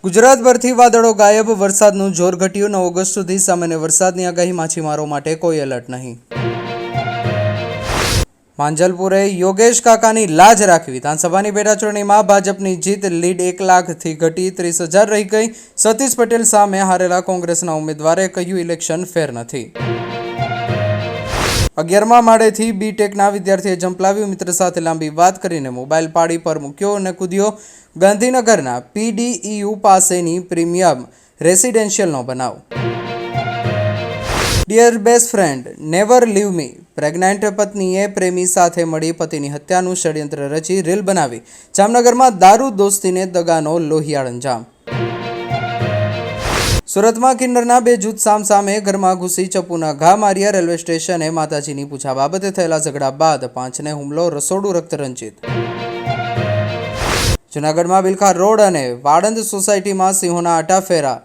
ગુજરાતભરથી વાદળો ગાયબ, વરસાદનું જોર ઘટ્યું। 9 ઓગસ્ટ સુધી સામાન્ય વરસાદની આગાહી, માછીમારો માટે કોઈ એલર્ટ નહીં। માંજલપુરે યોગેશ કાકાની લાજ રાખી, વિધાનસભાની પેટાચૂંટણીમાં ભાજપની જીત, લીડ 1 લાખથી ઘટી 30,000 રહી ગઈ। સતીશ પટેલ સામે હારેલા કોંગ્રેસના ઉમેદવારે કહ્યું, ઇલેક્શન ફેર નથી। 11મા માળેથી બીટેકના વિદ્યાર્થીએ ઝંપલાવ્યું, મિત્ર સાથે લાંબી વાત કરીને મોબાઈલ પાડી પર મૂક્યો અને કૂદ્યો। ગાંધીનગરના પીડીઈયુ પાસેની પ્રીમિયમ રેસિડેન્શિયલનો બનાવ। Dear best friend, never leave me. Pregnant પત્નીએ પ્રેમી સાથે મળી પતિની હત્યાનું ષડયંત્ર રચી રીલ બનાવી। જામનગરમાં દારૂ દોસ્તીને દગાનો લોહિયાળ અંજામ। સુરતમાં કિન્નરના 2 જૂથ સામસામે ઘરમાં ઘૂસી ચપ્પુના ઘા માર્યા। રેલવે સ્ટેશને માતાજીની પૂજા બાબતે થયેલા ઝઘડા બાદ 5ને હુમલો, રસોડું રક્તરંજિત। જૂનાગઢમાં બિલખા રોડ અને વાળંદ સોસાયટીમાં સિંહોના આટાફેરા।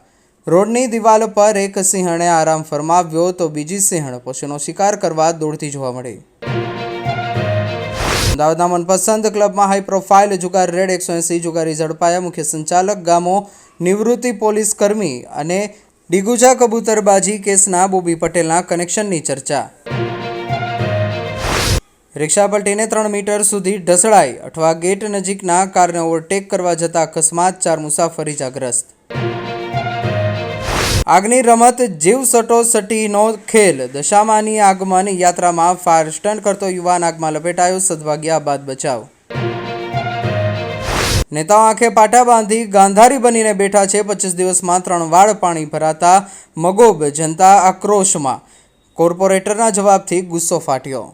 રોડની દિવાલ પર એક સિંહણે આરામ ફરમાવ્યો તો બીજી સિંહણ પશુનો શિકાર કરવા દોડતી જોવા મળી। અમદાવાદના મનપસંદ ક્લબમાં હાઈ પ્રોફાઇલ જુગાર રેડ, 180 જુગારી ઝડપાયા। મુખ્ય સંચાલક ગામો, નિવૃત્તિ પોલીસ કર્મી અને ડીગુજા કબૂતરબાજી કેસના બોબી પટેલના કનેક્શનની ચર્ચા। રિક્ષા પલટીને 3 મીટર સુધી ઢસડાઈ, અઠવા ગેટ નજીકના કારને ઓવરટેક કરવા જતા અકસ્માત, 4 મુસાફર ઇજાગ્રસ્ત। આગની રમત જીવ સટોસટીનો ખેલ, દશામાની આગમન યાત્રામાં ફાયર સ્ટન્ટ કરતો યુવાન આગમાં લપેટાયો, સદભાગ્યા બાદ બચાવ। નેતાઓ આંખે પાટા બાંધી ગાંધારી બનીને બેઠા છે। 25 દિવસમાં 3 વાળ પાણી ભરાતા મગોબ જનતા આક્રોશમાં, કોર્પોરેટરના જવાબથી ગુસ્સો ફાટ્યો।